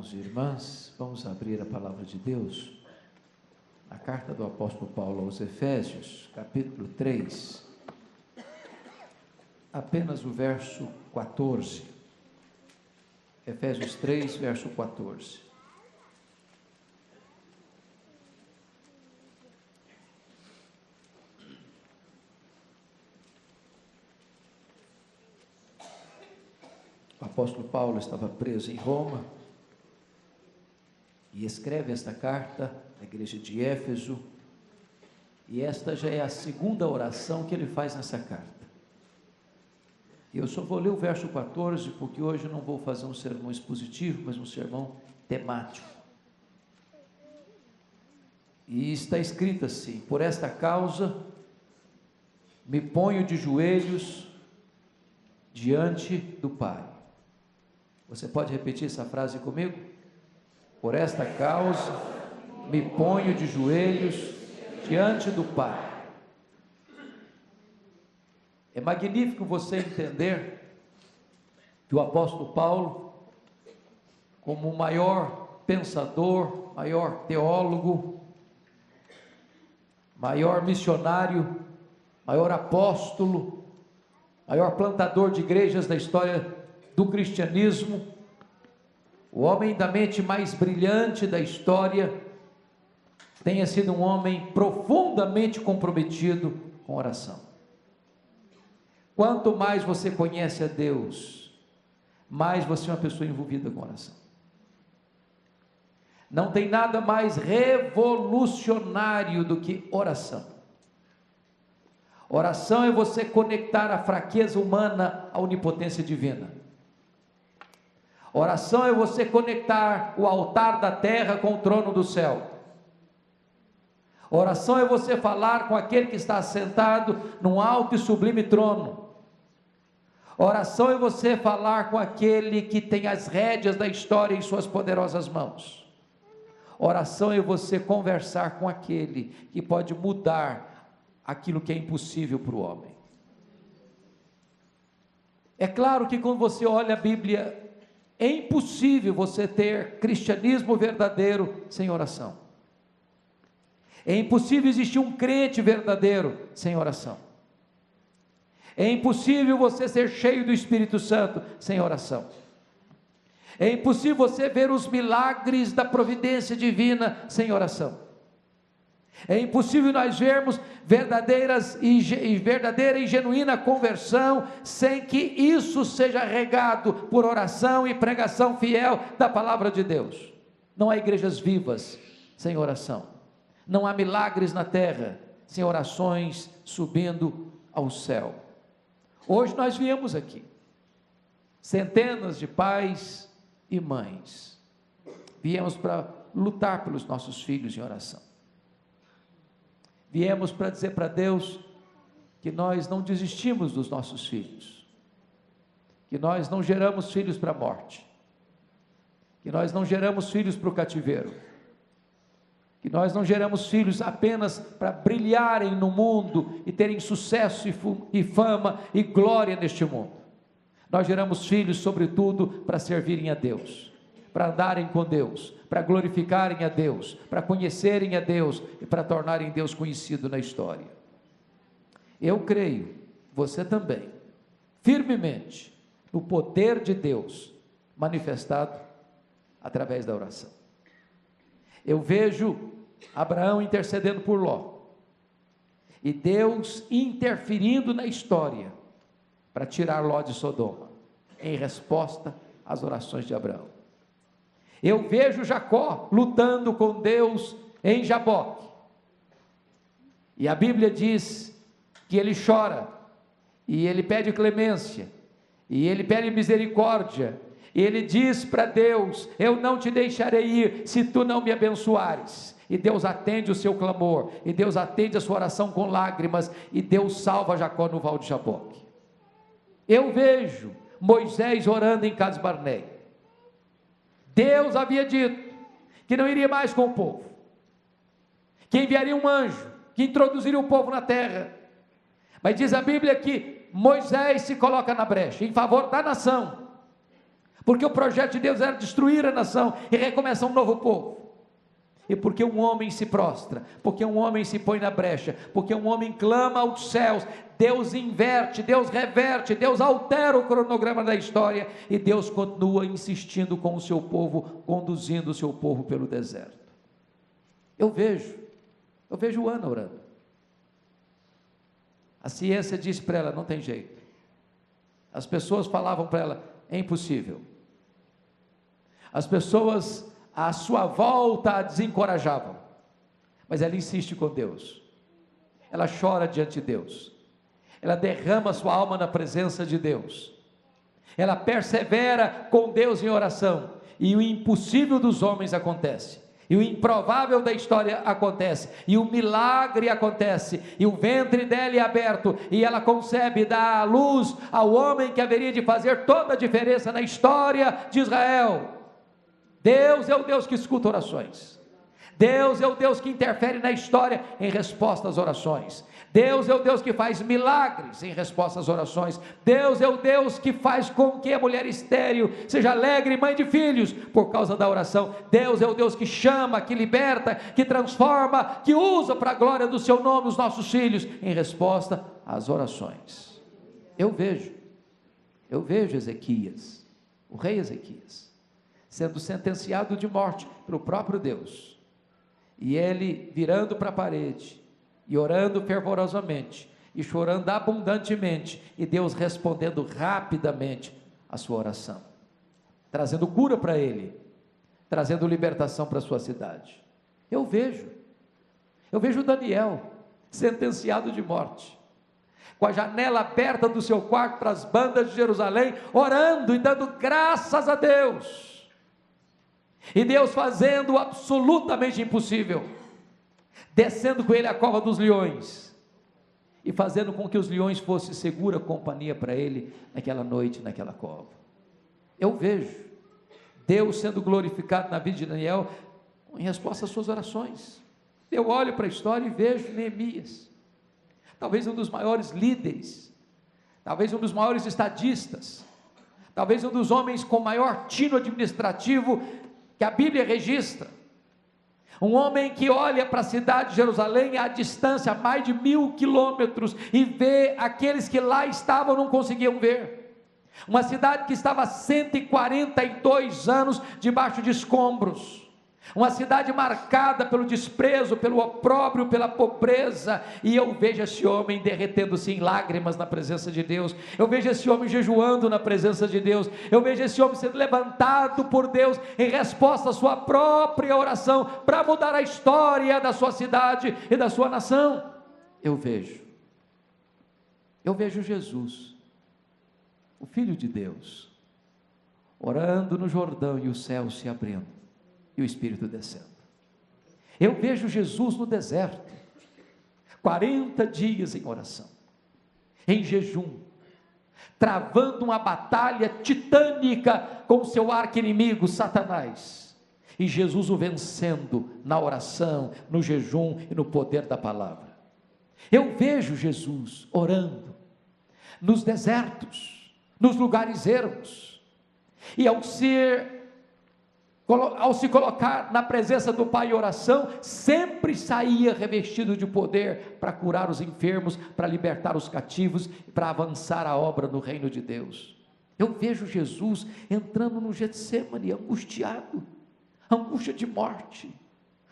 irmãos e irmãs, vamos abrir a palavra de Deus, a carta do apóstolo Paulo aos Efésios, capítulo 3, apenas o verso 14, Efésios 3, verso 14. O apóstolo Paulo estava preso em Roma e escreve esta carta à igreja de Éfeso, e esta já é a segunda oração que ele faz nessa carta. Eu só vou ler o verso 14, porque hoje eu não vou fazer um sermão expositivo, mas um sermão temático. E está escrito assim: por esta causa me ponho de joelhos diante do Pai. Você pode repetir essa frase comigo? Por esta causa me ponho de joelhos diante do Pai. É magnífico você entender que o apóstolo Paulo, como o maior pensador, maior teólogo, maior missionário, maior apóstolo, maior plantador de igrejas da história do cristianismo, o homem da mente mais brilhante da história, tenha sido um homem profundamente comprometido com oração. Quanto mais você conhece a Deus, mais você é uma pessoa envolvida com oração. Não tem nada mais revolucionário do que oração. Oração é você conectar a fraqueza humana à onipotência divina. Oração é você conectar o altar da terra com o trono do céu. Oração é você falar com aquele que está sentado num alto e sublime trono. Oração é você falar com aquele que tem as rédeas da história em suas poderosas mãos. Oração é você conversar com aquele que pode mudar aquilo que é impossível para o homem. É claro que quando você olha a Bíblia, é impossível você ter cristianismo verdadeiro sem oração. É impossível existir um crente verdadeiro sem oração. É impossível você ser cheio do Espírito Santo sem oração. É impossível você ver os milagres da providência divina sem oração. É impossível nós vermos verdadeira e genuína conversão sem que isso seja regado por oração e pregação fiel da palavra de Deus. Não há igrejas vivas sem oração. Não há milagres na terra sem orações subindo ao céu. Hoje nós viemos aqui, centenas de pais e mães, viemos para lutar pelos nossos filhos em oração. Viemos para dizer para Deus que nós não desistimos dos nossos filhos, que nós não geramos filhos para a morte, que nós não geramos filhos para o cativeiro, que nós não geramos filhos apenas para brilharem no mundo e terem sucesso e fama e glória neste mundo. Nós geramos filhos, sobretudo, para servirem a Deus, para andarem com Deus, para glorificarem a Deus, para conhecerem a Deus e para tornarem Deus conhecido na história. Eu creio, você também, firmemente, no poder de Deus manifestado através da oração. Eu vejo Abraão intercedendo por Ló, e Deus interferindo na história, para tirar Ló de Sodoma, em resposta às orações de Abraão. Eu vejo Jacó lutando com Deus em Jaboque, e a Bíblia diz que ele chora, e ele pede clemência, e ele pede misericórdia, e ele diz para Deus: eu não te deixarei ir, se tu não me abençoares. E Deus atende o seu clamor, e Deus atende a sua oração com lágrimas, e Deus salva Jacó no val de Jaboque. Eu vejo Moisés orando em Cades Barneia. Deus havia dito que não iria mais com o povo, que enviaria um anjo, que introduziria o povo na terra, mas diz a Bíblia que Moisés se coloca na brecha, em favor da nação, porque o projeto de Deus era destruir a nação e recomeçar um novo povo. E porque um homem se prostra, porque um homem se põe na brecha, porque um homem clama aos céus, Deus inverte, Deus reverte, Deus altera o cronograma da história, e Deus continua insistindo com o seu povo, conduzindo o seu povo pelo deserto. Eu vejo Ana orando. A ciência disse para ela: não tem jeito. As pessoas falavam para ela: é impossível. As pessoas à sua volta a desencorajavam, mas ela insiste com Deus, ela chora diante de Deus, ela derrama sua alma na presença de Deus, ela persevera com Deus em oração, e o impossível dos homens acontece, e o improvável da história acontece, e o milagre acontece, e o ventre dela é aberto, e ela concebe e dá à luz ao homem que haveria de fazer toda a diferença na história de Israel. Deus é o Deus que escuta orações, Deus é o Deus que interfere na história em resposta às orações, Deus é o Deus que faz milagres em resposta às orações, Deus é o Deus que faz com que a mulher estéril seja alegre mãe de filhos por causa da oração, Deus é o Deus que chama, que liberta, que transforma, que usa para a glória do seu nome os nossos filhos em resposta às orações. Eu vejo Ezequias, o rei Ezequias, sendo sentenciado de morte pelo próprio Deus, e ele virando para a parede, e orando fervorosamente, e chorando abundantemente, e Deus respondendo rapidamente a sua oração, trazendo cura para ele, trazendo libertação para a sua cidade. Eu vejo Daniel, sentenciado de morte, com a janela aberta do seu quarto para as bandas de Jerusalém, orando e dando graças a Deus, e Deus fazendo o absolutamente impossível, descendo com ele à cova dos leões, e fazendo com que os leões fossem segura companhia para ele, naquela noite, naquela cova. Eu vejo Deus sendo glorificado na vida de Daniel, em resposta às suas orações. Eu olho para a história e vejo Neemias, talvez um dos maiores líderes, talvez um dos maiores estadistas, talvez um dos homens com maior tino administrativo que a Bíblia registra, um homem que olha para a cidade de Jerusalém à distância, a mais de 1000 quilômetros, e vê aqueles que lá estavam não conseguiam ver, uma cidade que estava há 142 anos debaixo de escombros, uma cidade marcada pelo desprezo, pelo opróbrio, pela pobreza, e eu vejo esse homem derretendo-se em lágrimas na presença de Deus, eu vejo esse homem jejuando na presença de Deus, eu vejo esse homem sendo levantado por Deus, em resposta à sua própria oração, para mudar a história da sua cidade e da sua nação. Eu vejo Jesus, o Filho de Deus, orando no Jordão, e o céu se abrindo, e o Espírito descendo. Eu vejo Jesus no deserto, 40 dias em oração, em jejum, travando uma batalha titânica com o seu arqui-inimigo Satanás, e Jesus o vencendo na oração, no jejum e no poder da palavra. Eu vejo Jesus orando nos desertos, nos lugares ermos, e ao se colocar na presença do Pai em oração, sempre saía revestido de poder para curar os enfermos, para libertar os cativos, para avançar a obra no reino de Deus. Eu vejo Jesus entrando no Getsêmani, angustiado, angústia de morte,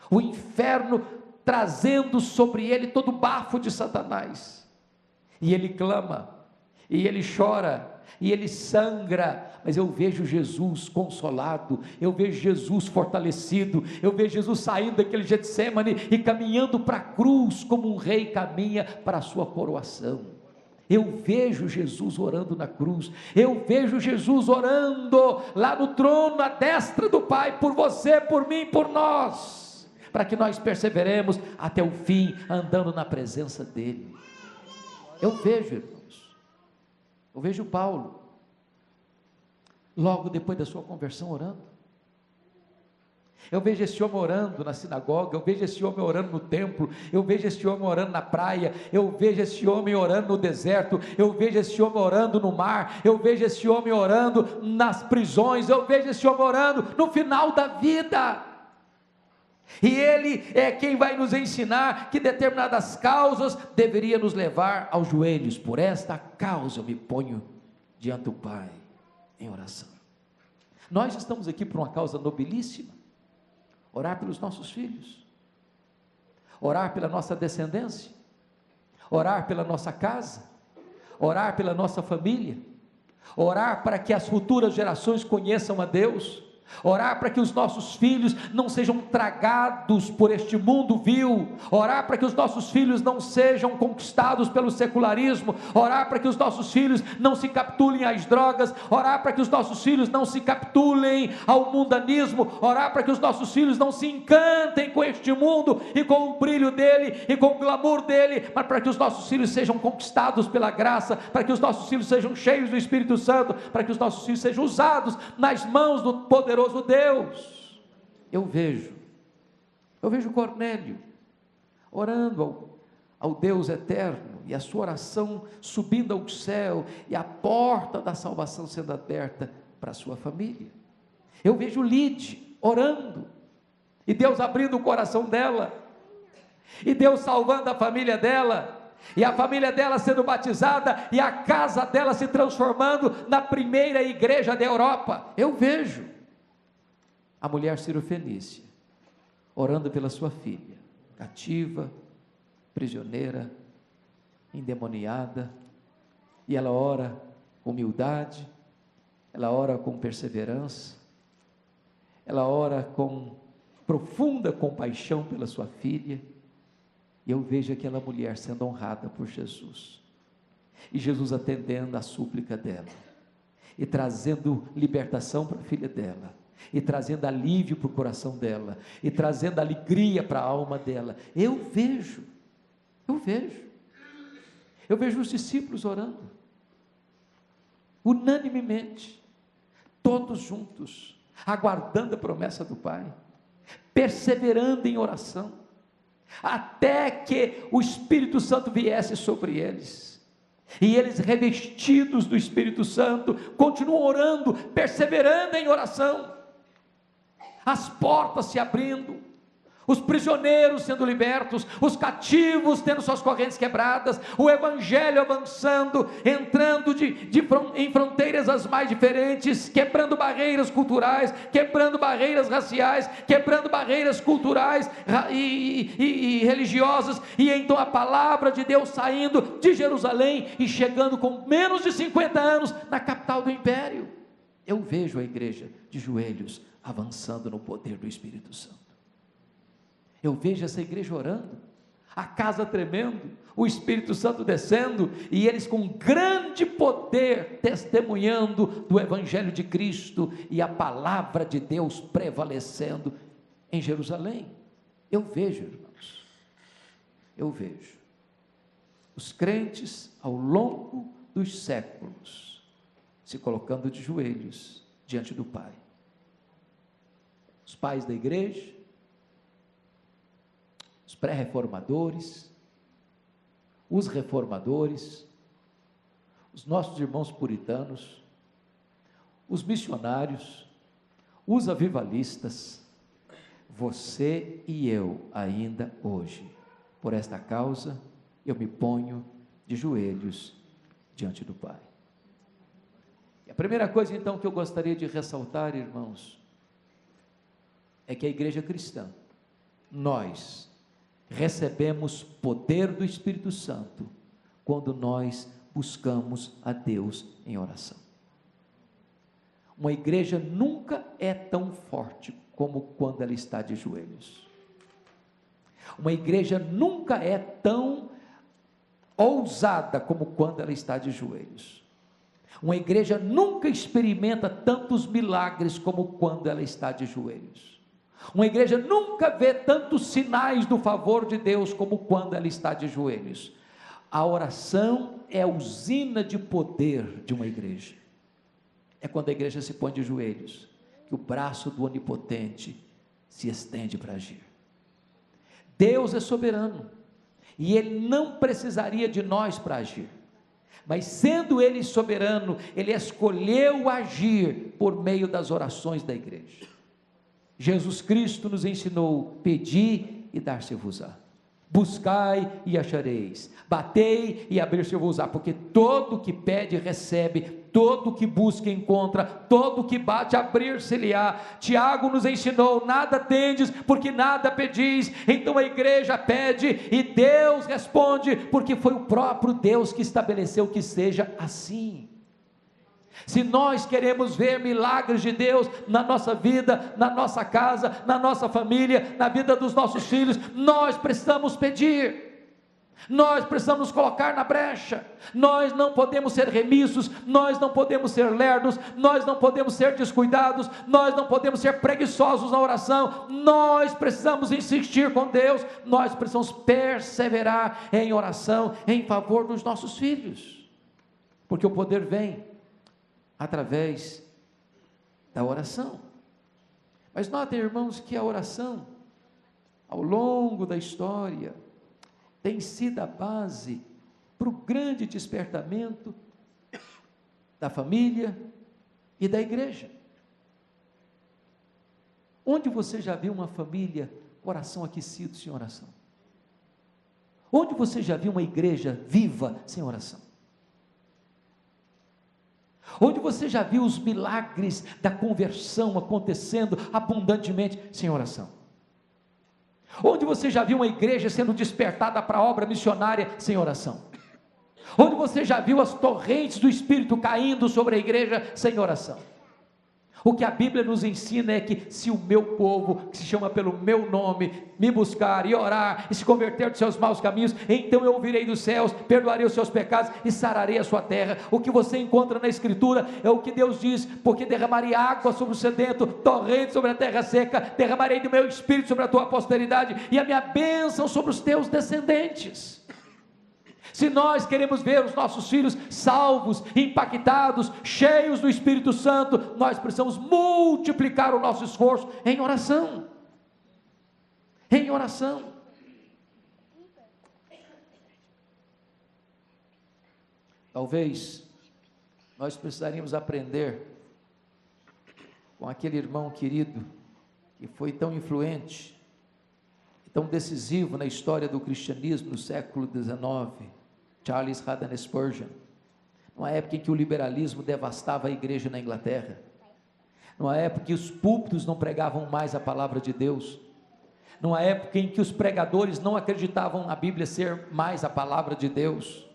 o inferno trazendo sobre ele todo o bafo de Satanás, e ele clama, e ele chora, e ele sangra, mas eu vejo Jesus consolado, eu vejo Jesus fortalecido, eu vejo Jesus saindo daquele Getsêmani e caminhando para a cruz, como um rei caminha para a sua coroação. Eu vejo Jesus orando na cruz, eu vejo Jesus orando lá no trono, à destra do Pai, por você, por mim, por nós, para que nós perseveremos até o fim, andando na presença dEle. Eu vejo, irmãos, eu vejo Paulo, logo depois da sua conversão, orando. Eu vejo esse homem orando na sinagoga, eu vejo esse homem orando no templo, eu vejo esse homem orando na praia, eu vejo esse homem orando no deserto, eu vejo esse homem orando no mar, eu vejo esse homem orando nas prisões, eu vejo esse homem orando no final da vida. E ele é quem vai nos ensinar que determinadas causas deveriam nos levar aos joelhos. Por esta causa eu me ponho diante do Pai em oração. Nós estamos aqui por uma causa nobilíssima: orar pelos nossos filhos, orar pela nossa descendência, orar pela nossa casa, orar pela nossa família, orar para que as futuras gerações conheçam a Deus, orar para que os nossos filhos não sejam tragados por este mundo vil, orar para que os nossos filhos não sejam conquistados pelo secularismo, orar para que os nossos filhos não se capitulem às drogas, orar para que os nossos filhos não se capitulem ao mundanismo, orar para que os nossos filhos não se encantem com este mundo e com o brilho dele e com o glamour dele, mas para que os nossos filhos sejam conquistados pela graça, para que os nossos filhos sejam cheios do Espírito Santo, para que os nossos filhos sejam usados nas mãos do poderoso Deus. Eu vejo Cornélio orando ao Deus eterno, e a sua oração subindo ao céu, e a porta da salvação sendo aberta para a sua família. Eu vejo Lide orando, e Deus abrindo o coração dela, e Deus salvando a família dela, e a família dela sendo batizada, e a casa dela se transformando na primeira igreja da Europa. Eu vejo a mulher Cirofenícia orando pela sua filha, cativa, prisioneira, endemoniada, e ela ora com humildade, ela ora com perseverança, ela ora com profunda compaixão pela sua filha, e eu vejo aquela mulher sendo honrada por Jesus, e Jesus atendendo a súplica dela, e trazendo libertação para a filha dela, e trazendo alívio para o coração dela, e trazendo alegria para a alma dela. Eu vejo os discípulos orando, unanimemente, todos juntos, aguardando a promessa do Pai, perseverando em oração, até que o Espírito Santo viesse sobre eles, e eles, revestidos do Espírito Santo, continuam orando, perseverando em oração, as portas se abrindo, os prisioneiros sendo libertos, os cativos tendo suas correntes quebradas, o Evangelho avançando, entrando em fronteiras as mais diferentes, quebrando barreiras culturais, quebrando barreiras raciais, quebrando barreiras culturais e religiosas, e então a palavra de Deus saindo de Jerusalém e chegando com menos de 50 anos na capital do império. Eu vejo a igreja de joelhos avançando no poder do Espírito Santo. Eu vejo essa igreja orando, a casa tremendo, o Espírito Santo descendo, e eles com grande poder testemunhando do Evangelho de Cristo, e a palavra de Deus prevalecendo em Jerusalém. Eu vejo, irmãos, eu vejo os crentes ao longo dos séculos se colocando de joelhos diante do Pai. Os pais da igreja, os pré-reformadores, os reformadores, os nossos irmãos puritanos, os missionários, os avivalistas, você e eu ainda hoje. Por esta causa, eu me ponho de joelhos diante do Pai. E a primeira coisa então que eu gostaria de ressaltar, irmãos, é que a igreja cristã, nós recebemos poder do Espírito Santo quando nós buscamos a Deus em oração. Uma igreja nunca é tão forte como quando ela está de joelhos. Uma igreja nunca é tão ousada como quando ela está de joelhos. Uma igreja nunca experimenta tantos milagres como quando ela está de joelhos. Uma igreja nunca vê tantos sinais do favor de Deus como quando ela está de joelhos. A oração é a usina de poder de uma igreja. É quando a igreja se põe de joelhos que o braço do Onipotente se estende para agir. Deus é soberano, e Ele não precisaria de nós para agir, mas sendo Ele soberano, Ele escolheu agir por meio das orações da igreja. Jesus Cristo nos ensinou: pedi e dar-se-vos-á, buscai e achareis, batei e abrir-se-vos-á, porque todo que pede recebe, todo que busca encontra, todo que bate abrir-se-lhe-á. Tiago nos ensinou: nada tendes porque nada pedis. Então a igreja pede e Deus responde, porque foi o próprio Deus que estabeleceu que seja assim. Se nós queremos ver milagres de Deus na nossa vida, na nossa casa, na nossa família, na vida dos nossos filhos, nós precisamos pedir, nós precisamos nos colocar na brecha. Nós não podemos ser remissos, nós não podemos ser lerdos, nós não podemos ser descuidados, nós não podemos ser preguiçosos na oração. Nós precisamos insistir com Deus, nós precisamos perseverar em oração em favor dos nossos filhos, porque o poder vem através da oração. Mas notem, irmãos, que a oração, ao longo da história, tem sido a base para o grande despertamento da família e da igreja. Onde você já viu uma família, coração aquecido sem oração? Onde você já viu uma igreja viva sem oração? Onde você já viu os milagres da conversão acontecendo abundantemente sem oração? Onde você já viu uma igreja sendo despertada para a obra missionária sem oração? Onde você já viu as torrentes do Espírito caindo sobre a igreja sem oração? O que a Bíblia nos ensina é que se o meu povo, que se chama pelo meu nome, me buscar e orar e se converter dos seus maus caminhos, então eu ouvirei dos céus, perdoarei os seus pecados e sararei a sua terra. O que você encontra na Escritura é o que Deus diz: porque derramarei água sobre o sedento, torrente sobre a terra seca, derramarei do meu Espírito sobre a tua posteridade e a minha bênção sobre os teus descendentes. Se nós queremos ver os nossos filhos salvos, impactados, cheios do Espírito Santo, nós precisamos multiplicar o nosso esforço em oração. Em oração. Talvez nós precisaríamos aprender com aquele irmão querido que foi tão influente, tão decisivo na história do cristianismo no século XIX, Charles Haddon Spurgeon. Numa época em que o liberalismo devastava a igreja na Inglaterra, numa época em que os púlpitos não pregavam mais a palavra de Deus, numa época em que os pregadores não acreditavam na Bíblia ser mais a palavra de Deus,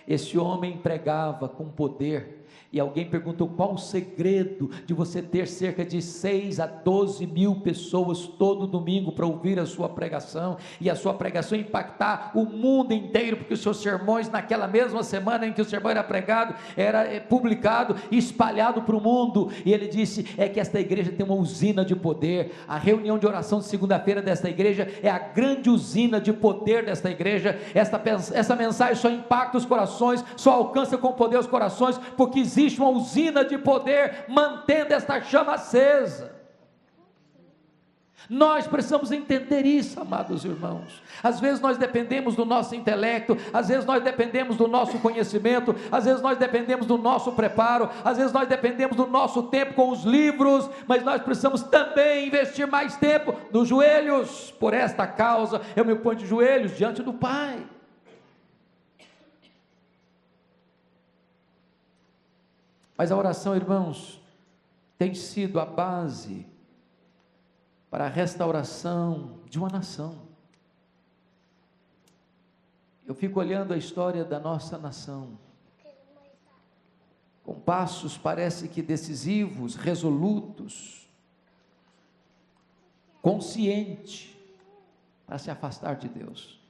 esse homem pregava com poder. E alguém perguntou: qual o segredo de você ter cerca de 6 a 12 mil pessoas todo domingo para ouvir a sua pregação, e a sua pregação impactar o mundo inteiro, porque os seus sermões naquela mesma semana em que o sermão era pregado, era publicado e espalhado para o mundo? E ele disse: é que esta igreja tem uma usina de poder. A reunião de oração de segunda-feira desta igreja é a grande usina de poder desta igreja. Essa mensagem só impacta os corações, só alcança com poder os corações, porque existe uma usina de poder mantendo esta chama acesa. Nós precisamos entender isso, amados irmãos. Às vezes nós dependemos do nosso intelecto, às vezes nós dependemos do nosso conhecimento, às vezes nós dependemos do nosso preparo, às vezes nós dependemos do nosso tempo com os livros, mas nós precisamos também investir mais tempo nos joelhos. Por esta causa eu me ponho de joelhos diante do Pai. Mas a oração, irmãos, tem sido a base para a restauração de uma nação. Eu fico olhando a história da nossa nação, com passos parece que decisivos, resolutos, consciente para se afastar de Deus.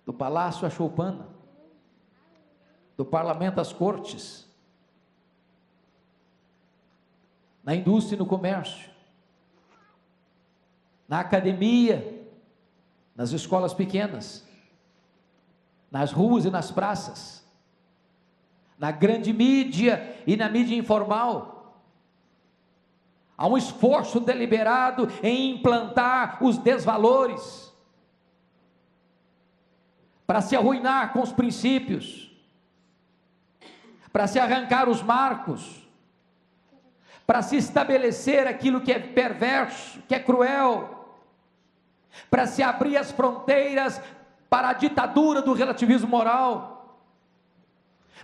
Do palácio à choupana, do parlamento às cortes, na indústria e no comércio, na academia, nas escolas pequenas, nas ruas e nas praças, na grande mídia e na mídia informal. há um esforço deliberado em implantar os desvalores, para se arruinar com os princípios, para se arrancar os marcos, para se estabelecer aquilo que é perverso, que é cruel, para se abrir as fronteiras para a ditadura do relativismo moral,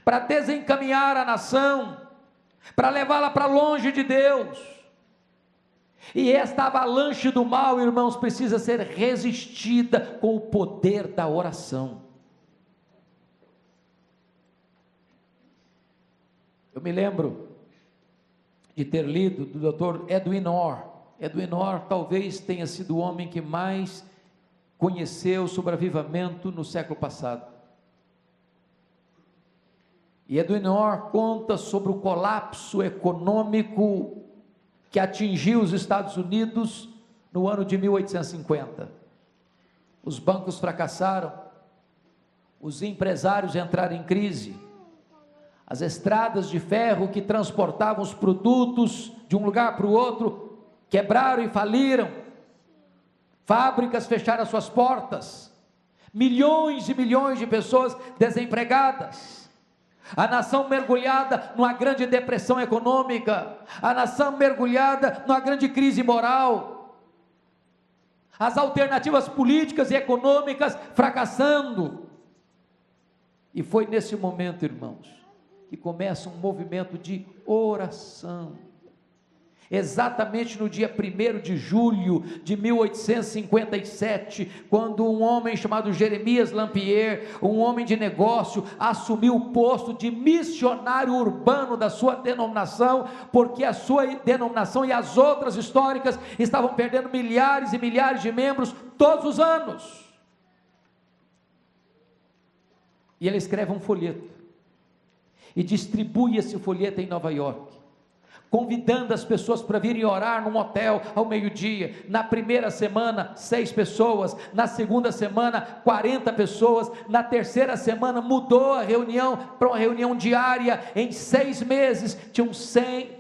para desencaminhar a nação, para levá-la para longe de Deus. E esta avalanche do mal, irmãos, precisa ser resistida com o poder da oração. Eu me lembro de ter lido do Dr. Edwin Orr. Edwin Orr talvez tenha sido o homem que mais conheceu sobre avivamento no século passado. E Edwin Orr conta sobre o colapso econômico que atingiu os Estados Unidos no ano de 1850. Os bancos fracassaram, os empresários entraram em crise, as estradas de ferro que transportavam os produtos de um lugar para o outro quebraram e faliram, fábricas fecharam suas portas, milhões e milhões de pessoas desempregadas, a nação mergulhada numa grande depressão econômica, a nação mergulhada numa grande crise moral, as alternativas políticas e econômicas fracassando. E foi nesse momento, irmãos, que começa um movimento de oração. Exatamente no dia 1º de julho de 1857, quando um homem chamado Jeremias Lampier, um homem de negócio, assumiu o posto de missionário urbano da sua denominação, porque a sua denominação e as outras históricas estavam perdendo milhares e milhares de membros todos os anos. E ele escreve um folheto e distribui esse folheto em Nova York, convidando as pessoas para virem orar num hotel ao meio-dia. Na primeira semana, 6 pessoas, na segunda semana, 40 pessoas, na terceira semana mudou a reunião para uma reunião diária. Em 6 meses,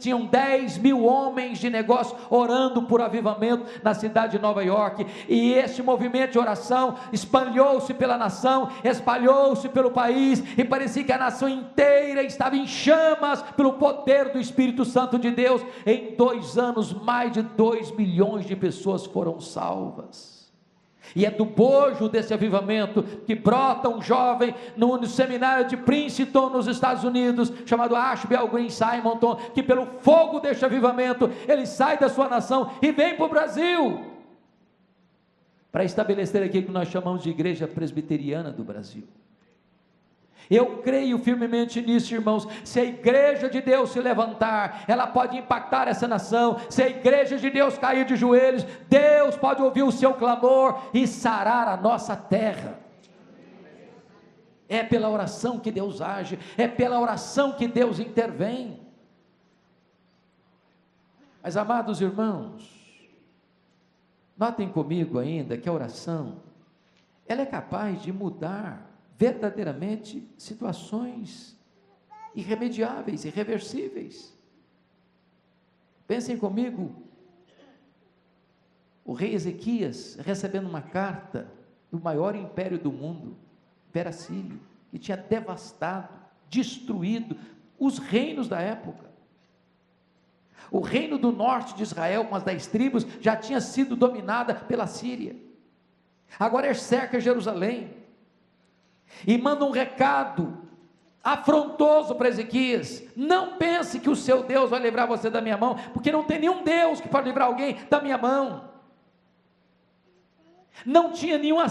tinham 10 mil homens de negócio orando por avivamento na cidade de Nova York, e este movimento de oração espalhou-se pela nação, espalhou-se pelo país, e parecia que a nação inteira estava em chamas pelo poder do Espírito Santo de Deus. Em 2 anos, mais de 2 milhões de pessoas foram salvas. E é do bojo desse avivamento que brota um jovem no seminário de Princeton, nos Estados Unidos, chamado Ashbel Green Simonton, que pelo fogo deste avivamento, ele sai da sua nação e vem para o Brasil, para estabelecer aquilo que nós chamamos de Igreja Presbiteriana do Brasil. Eu creio firmemente nisso, irmãos. Se a igreja de Deus se levantar, ela pode impactar essa nação. Se a igreja de Deus cair de joelhos, Deus pode ouvir o seu clamor e sarar a nossa terra. É pela oração que Deus age, é pela oração que Deus intervém. Mas, amados irmãos, notem comigo ainda que a oração, ela é capaz de mudar verdadeiramente situações irremediáveis, irreversíveis. Pensem comigo, o rei Ezequias recebendo uma carta do maior império do mundo, o Império Assírio, que tinha devastado, destruído os reinos da época. O reino do norte de Israel, com as 10 tribos, já tinha sido dominada pela Síria. Agora ele cerca Jerusalém e manda um recado afrontoso para Ezequias: não pense que o seu Deus vai livrar você da minha mão, porque não tem nenhum Deus que pode livrar alguém da minha mão. Não tinha nenhuma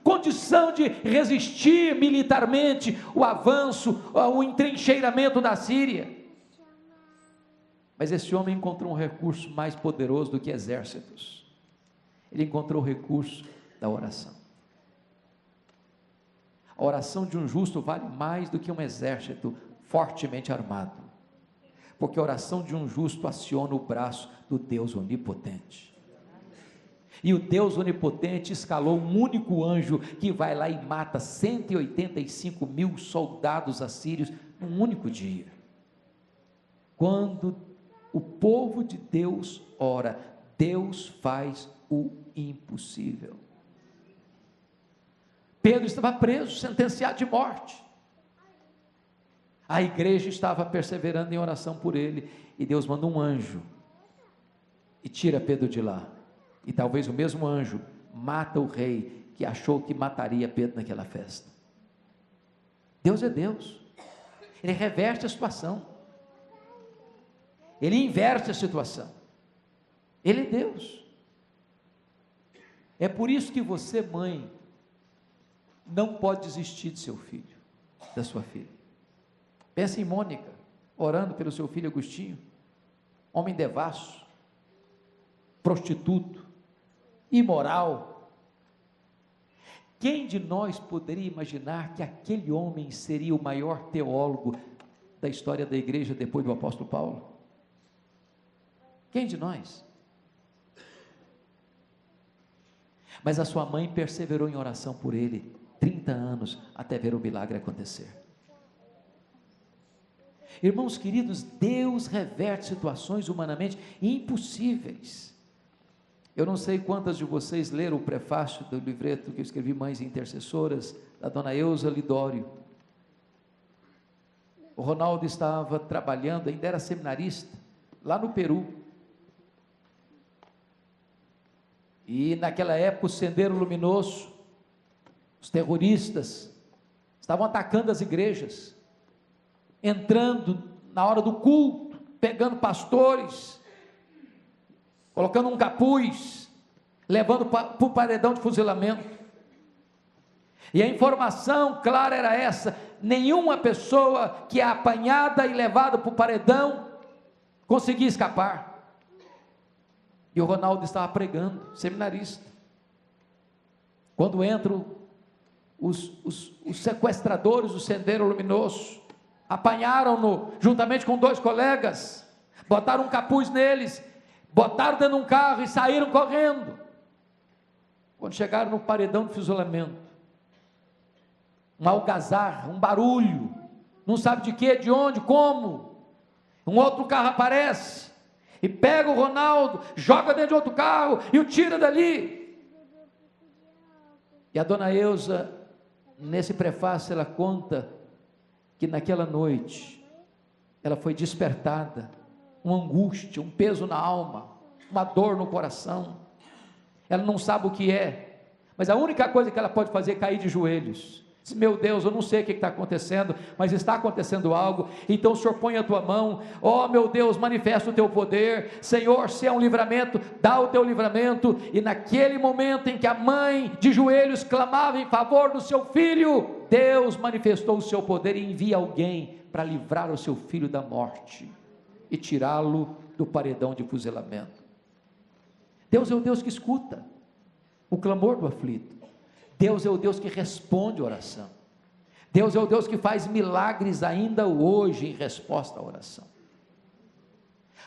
condição de resistir militarmente o avanço, o entrincheiramento da Síria. Mas esse homem encontrou um recurso mais poderoso do que exércitos. Ele encontrou o recurso da oração. A oração de um justo vale mais do que um exército fortemente armado, porque a oração de um justo aciona o braço do Deus onipotente. E o Deus onipotente escalou um único anjo que vai lá e mata 185 mil soldados assírios num único dia. Quando o povo de Deus ora, Deus faz o impossível. Pedro estava preso, sentenciado de morte. A igreja estava perseverando em oração por ele, e Deus manda um anjo e tira Pedro de lá. E talvez o mesmo anjo mata o rei que achou que mataria Pedro naquela festa. Deus é Deus. Ele reverte a situação. Ele inverte a situação. Ele é Deus. É por isso que você, mãe, não pode desistir de seu filho, da sua filha. Pensa em Mônica, orando pelo seu filho Agostinho, homem devasso, prostituto, imoral. Quem de nós poderia imaginar que aquele homem seria o maior teólogo da história da igreja depois do apóstolo Paulo? Quem de nós? Mas a sua mãe perseverou em oração por ele 30 anos até ver o milagre acontecer. Irmãos queridos, Deus reverte situações humanamente impossíveis. Eu não sei quantas de vocês leram o prefácio do livreto que eu escrevi, Mães Intercessoras, da dona Eusa Lidório. O Ronaldo estava trabalhando, ainda era seminarista, lá no Peru. E naquela época o Sendero Luminoso, os terroristas, estavam atacando as igrejas, entrando na hora do culto, pegando pastores, colocando um capuz, levando para o paredão de fuzilamento. E a informação clara era essa: nenhuma pessoa que é apanhada e levada para o paredão conseguia escapar. E o Ronaldo estava pregando, seminarista. Quando entram os sequestradores do Sendero Luminoso, apanharam-no juntamente com 2 colegas, botaram um capuz neles, botaram dentro de um carro e saíram correndo. Quando chegaram no paredão de fuzilamento, uma algazarra, um barulho, não sabe de quê, de onde, como. Um outro carro aparece e pega o Ronaldo, joga dentro de outro carro e o tira dali. E a dona Eusa, nesse prefácio, ela conta que naquela noite ela foi despertada, uma angústia, um peso na alma, uma dor no coração. Ela não sabe o que é, mas a única coisa que ela pode fazer é cair de joelhos. Diz: meu Deus, eu não sei o que está acontecendo, mas está acontecendo algo. Então o Senhor põe a tua mão, ó meu Deus, manifesta o teu poder. Senhor, se é um livramento, dá o teu livramento. E naquele momento em que a mãe de joelhos clamava em favor do seu filho, Deus manifestou o seu poder e envia alguém para livrar o seu filho da morte e tirá-lo do paredão de fuzilamento. Deus é o Deus que escuta o clamor do aflito. Deus é o Deus que responde a oração. Deus é o Deus que faz milagres ainda hoje em resposta à oração.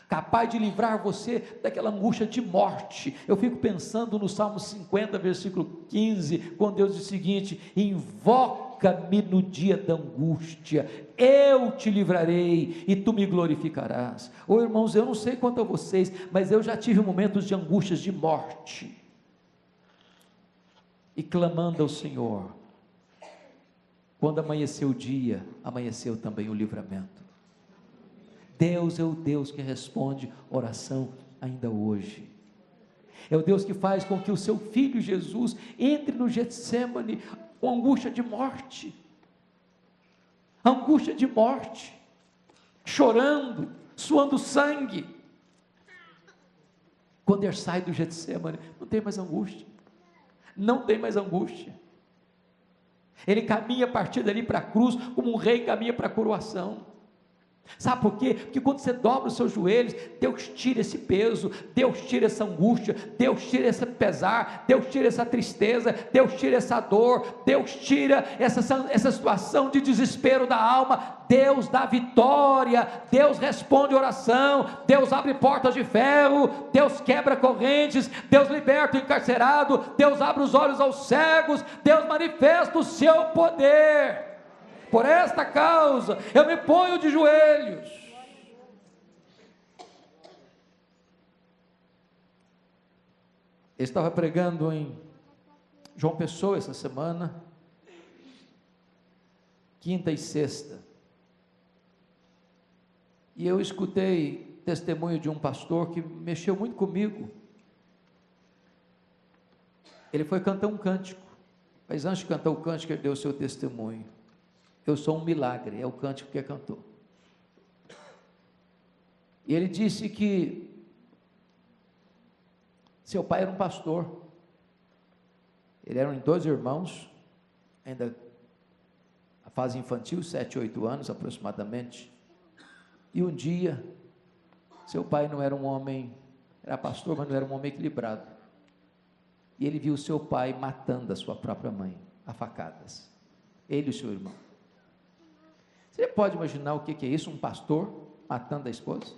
Capaz de livrar você daquela angústia de morte. Eu fico pensando no Salmo 50, versículo 15, quando Deus diz o seguinte: invoca-me no dia da angústia, eu te livrarei e tu me glorificarás. Ô irmãos, eu não sei quanto a vocês, mas eu já tive momentos de angústias de morte. E clamando ao Senhor, quando amanheceu o dia, amanheceu também o livramento. Deus é o Deus que responde oração ainda hoje. É o Deus que faz com que o seu filho Jesus entre no Getsêmani com angústia de morte, chorando, suando sangue. Quando ele sai do Getsêmani, não tem mais angústia. Não tem mais angústia. Ele caminha a partir dali para a cruz, como um rei caminha para a coroação. Sabe por quê? Porque quando você dobra os seus joelhos, Deus tira esse peso, Deus tira essa angústia, Deus tira esse pesar, Deus tira essa tristeza, Deus tira essa dor, Deus tira essa situação de desespero da alma. Deus dá vitória, Deus responde oração, Deus abre portas de ferro, Deus quebra correntes, Deus liberta o encarcerado, Deus abre os olhos aos cegos, Deus manifesta o seu poder. Por esta causa eu me ponho de joelhos. Eu estava pregando em João Pessoa essa semana, quinta e sexta, e eu escutei testemunho de um pastor que mexeu muito comigo. Ele foi cantar um cântico, mas antes de cantar o cântico, ele deu o seu testemunho. Eu sou um milagre, é o cântico que ele cantou. E ele disse que seu pai era um pastor, ele eram 12 irmãos, ainda a fase infantil, 7, 8 anos aproximadamente, e um dia, seu pai não era um homem, era pastor, mas não era um homem equilibrado, e ele viu seu pai matando a sua própria mãe, a facadas, ele e o seu irmão. Você pode imaginar o que é isso, um pastor matando a esposa,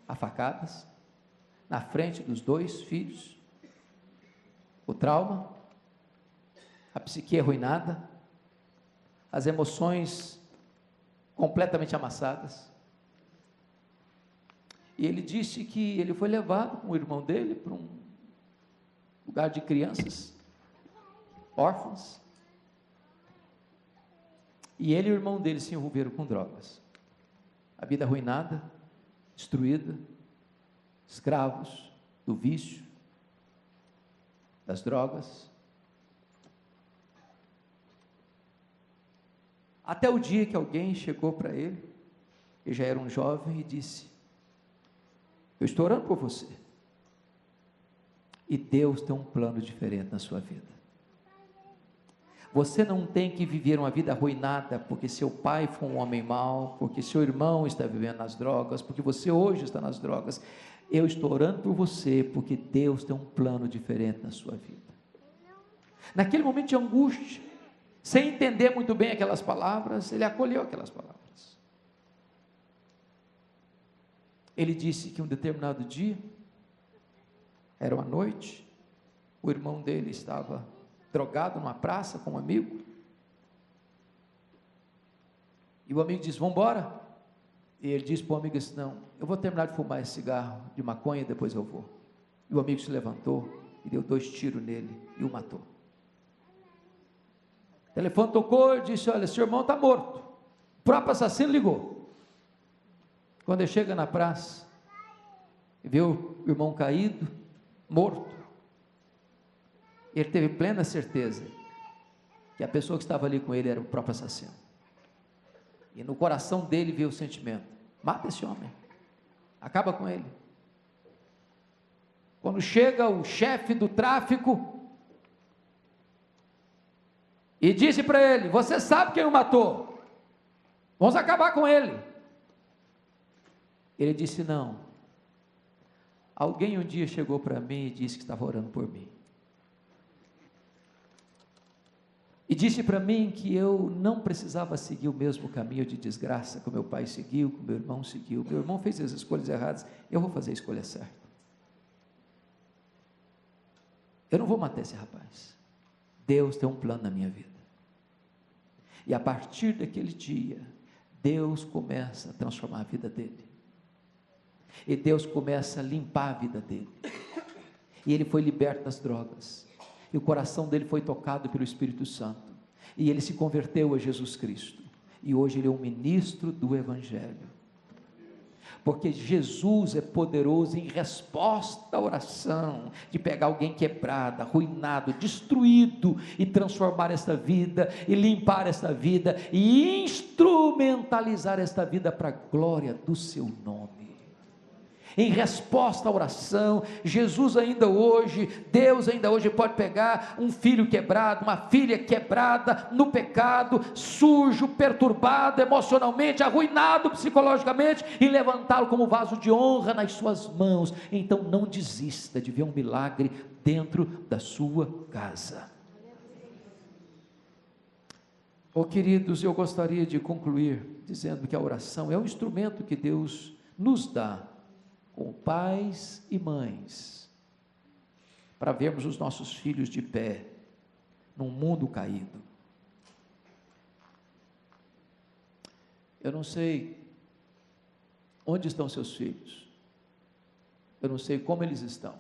a facadas, na frente dos 2 filhos, o trauma, a psique arruinada, as emoções completamente amassadas. E ele disse que ele foi levado com o irmão dele para um lugar de crianças órfãs, e ele e o irmão dele se envolveram com drogas, a vida arruinada, destruída, escravos do vício, das drogas, até o dia que alguém chegou para ele, ele já era um jovem, e disse: eu estou orando por você, e Deus tem um plano diferente na sua vida. Você não tem que viver uma vida arruinada, porque seu pai foi um homem mau, porque seu irmão está vivendo nas drogas, porque você hoje está nas drogas. Eu estou orando por você, porque Deus tem um plano diferente na sua vida. Naquele momento de angústia, sem entender muito bem aquelas palavras, ele acolheu aquelas palavras. Ele disse que um determinado dia, era uma noite, o irmão dele estava drogado numa praça com um amigo, e o amigo disse: vamos embora. E ele disse para o amigo assim: não, eu vou terminar de fumar esse cigarro de maconha e depois eu vou. E o amigo se levantou e deu 2 tiros nele e o matou. O telefone tocou e disse: olha, seu irmão está morto. O próprio assassino ligou. Quando ele chega na praça e vê o irmão caído, morto, ele teve plena certeza que a pessoa que estava ali com ele era o próprio assassino. E no coração dele veio o sentimento: mata esse homem, acaba com ele. Quando chega o chefe do tráfico e disse para ele: você sabe quem o matou, vamos acabar com ele. Ele disse: não, alguém um dia chegou para mim e disse que estava orando por mim, e disse para mim que eu não precisava seguir o mesmo caminho de desgraça que o meu pai seguiu, que o meu irmão seguiu. Meu irmão fez as escolhas erradas, eu vou fazer a escolha certa. Eu não vou matar esse rapaz. Deus tem um plano na minha vida. E a partir daquele dia, Deus começa a transformar a vida dele. E Deus começa a limpar a vida dele. E ele foi liberto das drogas. E o coração dele foi tocado pelo Espírito Santo, e ele se converteu a Jesus Cristo, e hoje ele é um ministro do Evangelho, porque Jesus é poderoso em resposta à oração, de pegar alguém quebrado, arruinado, destruído, e transformar esta vida, e limpar esta vida, e instrumentalizar esta vida para a glória do seu nome. Em resposta à oração, Jesus ainda hoje, Deus ainda hoje pode pegar um filho quebrado, uma filha quebrada no pecado, sujo, perturbado emocionalmente, arruinado psicologicamente, e levantá-lo como vaso de honra nas suas mãos. Então não desista de ver um milagre dentro da sua casa. Oh, queridos, eu gostaria de concluir dizendo que a oração é um instrumento que Deus nos dá, com pais e mães, para vermos os nossos filhos de pé, num mundo caído. Eu não sei onde estão seus filhos, eu não sei como eles estão,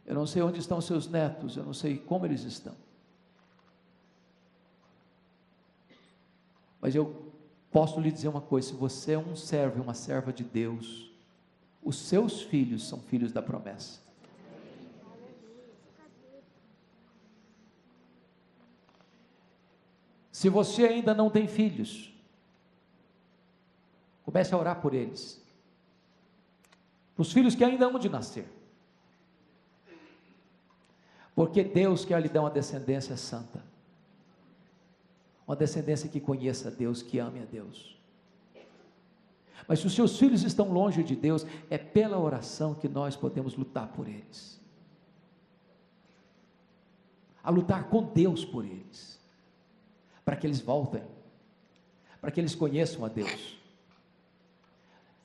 Eu não sei onde estão seus netos, eu não sei como eles estão. Mas eu posso lhe dizer uma coisa: se você é um servo e uma serva de Deus, os seus filhos são filhos da promessa. Se você ainda não tem filhos, comece a orar por eles, os filhos que ainda hão de nascer, porque Deus quer lhe dar uma descendência santa, uma descendência que conheça a Deus, que ame a Deus. Mas se os seus filhos estão longe de Deus, é pela oração que nós podemos lutar por eles, a lutar com Deus por eles, para que eles voltem, para que eles conheçam a Deus.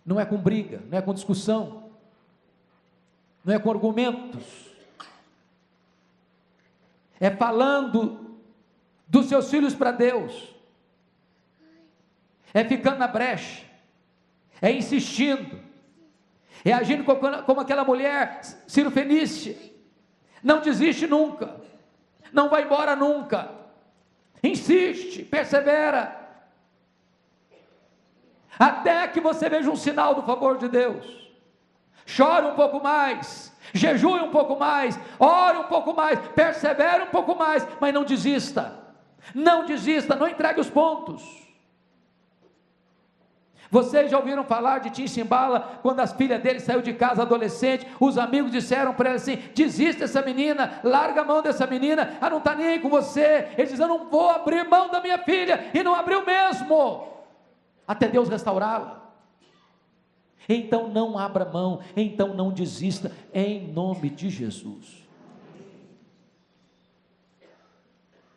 Não é com briga, não é com discussão, não é com argumentos, é falando dos seus filhos para Deus, é ficando na brecha, é insistindo, é agindo como aquela mulher Cirofenícia. Não desiste nunca, não vai embora nunca, insiste, persevera, até que você veja um sinal do favor de Deus. Chore um pouco mais, jejue um pouco mais, ore um pouco mais, persevere um pouco mais, mas não desista, não desista, não entregue os pontos. Vocês já ouviram falar de Tim Simbala, quando as filhas dele saiu de casa adolescente, os amigos disseram para ela assim: desista dessa menina, larga a mão dessa menina, ela não está nem aí com você. Ele diz: eu não vou abrir mão da minha filha, e não abriu mesmo, até Deus restaurá-la. Então não abra mão, então não desista, em nome de Jesus.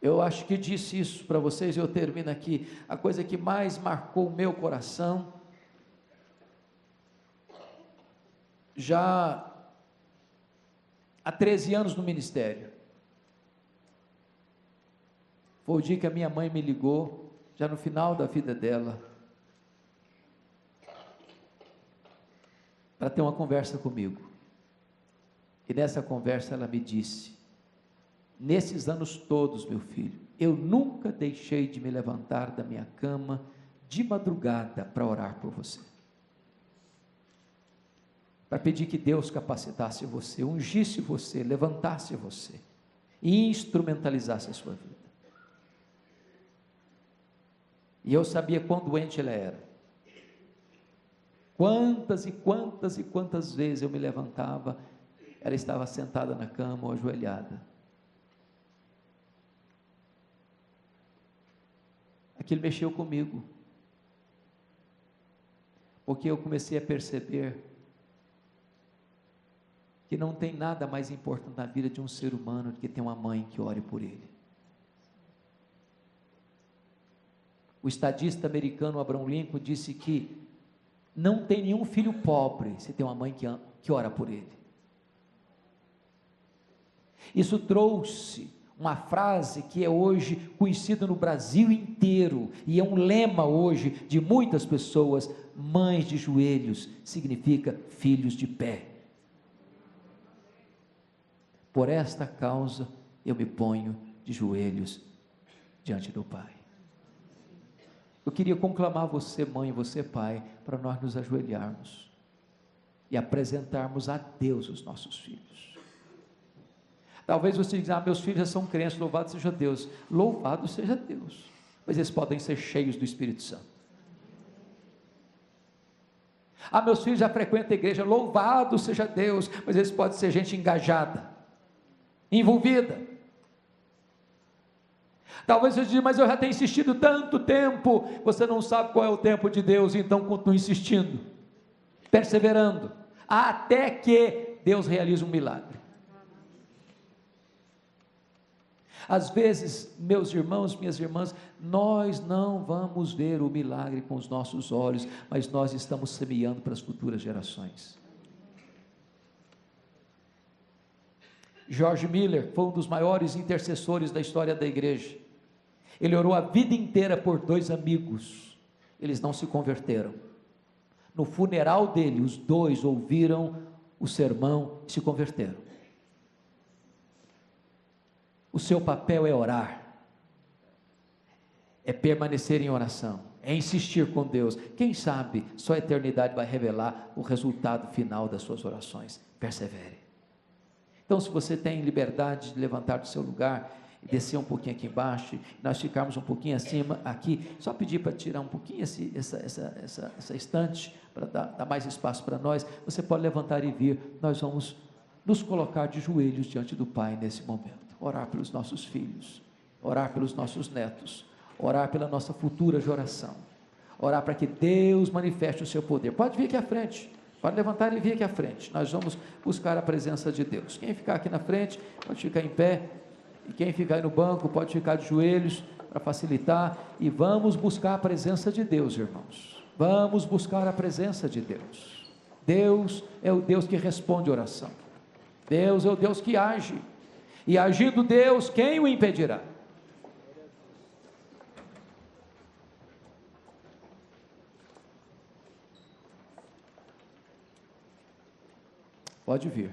Eu acho que disse isso para vocês, eu termino aqui. A coisa que mais marcou o meu coração, já há 13 anos no ministério, foi o dia que a minha mãe me ligou, já no final da vida dela, para ter uma conversa comigo. E nessa conversa ela me disse: nesses anos todos, meu filho, eu nunca deixei de me levantar da minha cama de madrugada para orar por você, para pedir que Deus capacitasse você, ungisse você, levantasse você e instrumentalizasse a sua vida. E eu sabia quão doente ela era. Quantas e quantas e quantas vezes eu me levantava, ela estava sentada na cama ou ajoelhada. Aquilo mexeu comigo, porque eu comecei a perceber que não tem nada mais importante na vida de um ser humano do que ter uma mãe que ore por ele. O estadista americano Abraham Lincoln disse que não tem nenhum filho pobre se tem uma mãe que ora por ele. Isso trouxe uma frase que é hoje conhecida no Brasil inteiro, e é um lema hoje de muitas pessoas: mães de joelhos significa filhos de pé. Por esta causa eu me ponho de joelhos diante do Pai. Eu queria conclamar você, mãe, você, pai, para nós nos ajoelharmos e apresentarmos a Deus os nossos filhos. Talvez você diga: meus filhos já são crentes, louvado seja Deus. Louvado seja Deus, mas eles podem ser cheios do Espírito Santo. Meus filhos já frequentam a igreja, louvado seja Deus, mas eles podem ser gente engajada, envolvida. Talvez você diga: mas eu já tenho insistido tanto tempo. Você não sabe qual é o tempo de Deus, então continue insistindo, perseverando, até que Deus realize um milagre. Às vezes, meus irmãos, minhas irmãs, nós não vamos ver o milagre com os nossos olhos, mas nós estamos semeando para as futuras gerações. George Miller foi um dos maiores intercessores da história da igreja. Ele orou a vida inteira por 2 amigos, eles não se converteram. No funeral dele, os 2 ouviram o sermão e se converteram. O seu papel é orar, é permanecer em oração, é insistir com Deus. Quem sabe só a eternidade vai revelar o resultado final das suas orações. Persevere. Então, se você tem liberdade de levantar do seu lugar e descer um pouquinho aqui embaixo, nós ficarmos um pouquinho acima aqui, só pedir para tirar um pouquinho essa estante, para dar mais espaço para nós. Você pode levantar e vir. Nós vamos nos colocar de joelhos diante do Pai nesse momento, orar pelos nossos filhos, orar pelos nossos netos, orar pela nossa futura geração, orar para que Deus manifeste o seu poder. Pode vir aqui à frente, pode levantar e vir aqui à frente. Nós vamos buscar a presença de Deus. Quem ficar aqui na frente pode ficar em pé, e quem ficar aí no banco pode ficar de joelhos para facilitar. E vamos buscar a presença de Deus, irmãos. Vamos buscar a presença de Deus. Deus é o Deus que responde oração. Deus é o Deus que age, e agindo Deus, quem o impedirá? Pode vir.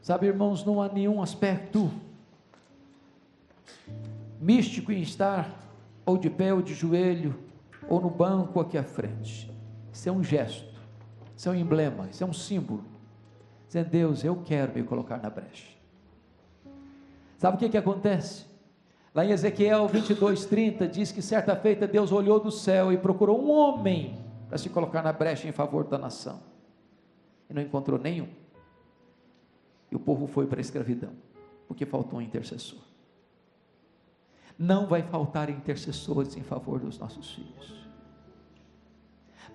Sabe, irmãos, não há nenhum aspecto místico em estar ou de pé ou de joelho, ou no banco aqui à frente. Isso é um gesto, isso é um emblema, isso é um símbolo, dizendo: Deus, eu quero me colocar na brecha. Sabe o que acontece? Lá em Ezequiel 22:30 diz que certa feita Deus olhou do céu e procurou um homem para se colocar na brecha em favor da nação, e não encontrou nenhum, e o povo foi para a escravidão, porque faltou um intercessor. Não vai faltar intercessores em favor dos nossos filhos.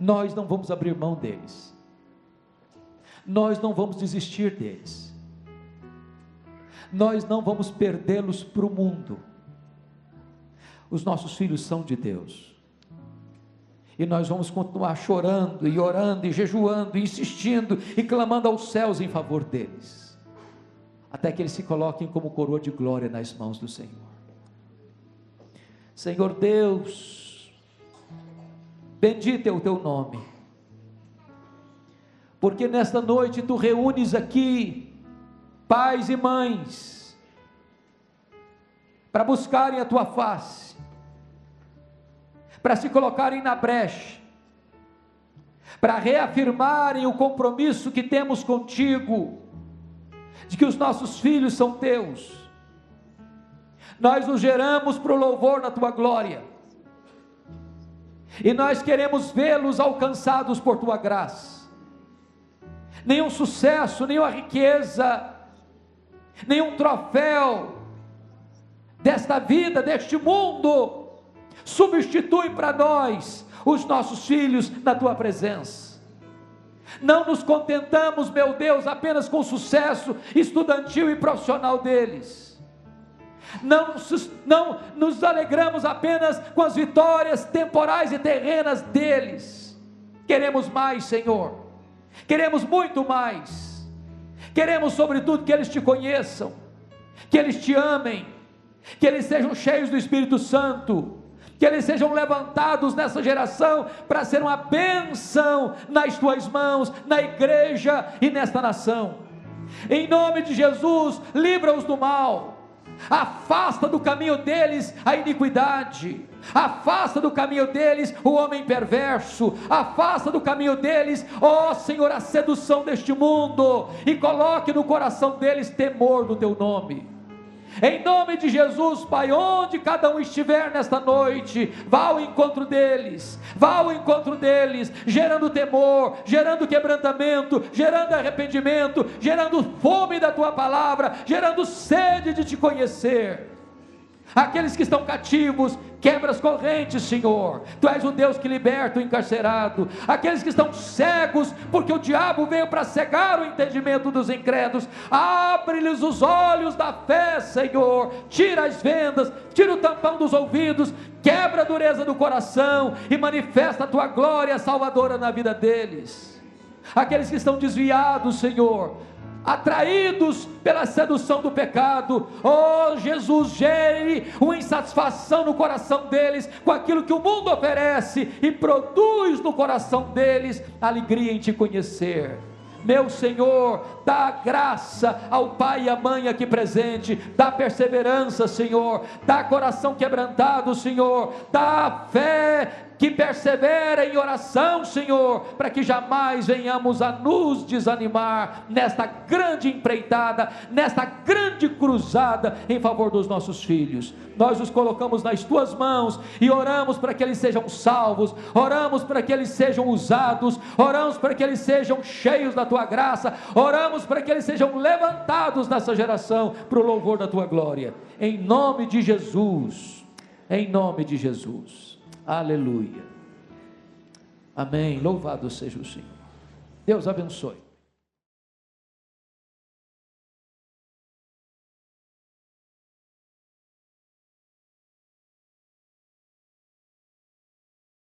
Nós não vamos abrir mão deles, nós não vamos desistir deles, nós não vamos perdê-los para o mundo. Os nossos filhos são de Deus, e nós vamos continuar chorando e orando e jejuando e insistindo e clamando aos céus em favor deles, até que eles se coloquem como coroa de glória nas mãos do Senhor. Senhor Deus, bendito é o teu nome, porque nesta noite tu reúnes aqui pais e mães para buscarem a tua face, para se colocarem na brecha, para reafirmarem o compromisso que temos contigo, de que os nossos filhos são teus. Nós nos geramos para o louvor da tua glória, e nós queremos vê-los alcançados por tua graça. Nenhum sucesso, nenhuma riqueza, nenhum troféu desta vida, deste mundo, substitui para nós os nossos filhos na tua presença. Não nos contentamos, meu Deus, apenas com o sucesso estudantil e profissional deles. Não nos alegramos apenas com as vitórias temporais e terrenas deles. Queremos mais, Senhor. Queremos muito mais. Queremos, sobretudo, que eles te conheçam, que eles te amem, que eles sejam cheios do Espírito Santo, que eles sejam levantados nessa geração para ser uma bênção nas tuas mãos, na igreja e nesta nação. Em nome de Jesus, livra-os do mal, afasta do caminho deles a iniquidade, afasta do caminho deles o homem perverso, afasta do caminho deles, ó Senhor, a sedução deste mundo, e coloque no coração deles temor do teu nome. Em nome de Jesus, Pai, onde cada um estiver nesta noite, vá ao encontro deles, gerando temor, gerando quebrantamento, gerando arrependimento, gerando fome da tua palavra, gerando sede de te conhecer. Aqueles que estão cativos, quebra as correntes, Senhor. Tu és o Deus que liberta o encarcerado. Aqueles que estão cegos, porque o diabo veio para cegar o entendimento dos incrédulos, abre-lhes os olhos da fé, Senhor. Tira as vendas, tira o tampão dos ouvidos, quebra a dureza do coração e manifesta a tua glória salvadora na vida deles. Aqueles que estão desviados, Senhor, atraídos pela sedução do pecado, oh Jesus, gere uma insatisfação no coração deles com aquilo que o mundo oferece, e produz no coração deles alegria em te conhecer. Meu Senhor, dá graça ao pai e à mãe aqui presente, dá perseverança, Senhor, dá coração quebrantado, Senhor, dá fé que persevera em oração, Senhor, para que jamais venhamos a nos desanimar nesta grande empreitada, nesta grande cruzada em favor dos nossos filhos. Nós os colocamos nas tuas mãos e oramos para que eles sejam salvos, oramos para que eles sejam usados, oramos para que eles sejam cheios da tua graça, oramos para que eles sejam levantados nessa geração para o louvor da tua glória, em nome de Jesus, em nome de Jesus. Aleluia, amém, louvado seja o Senhor. Deus abençoe.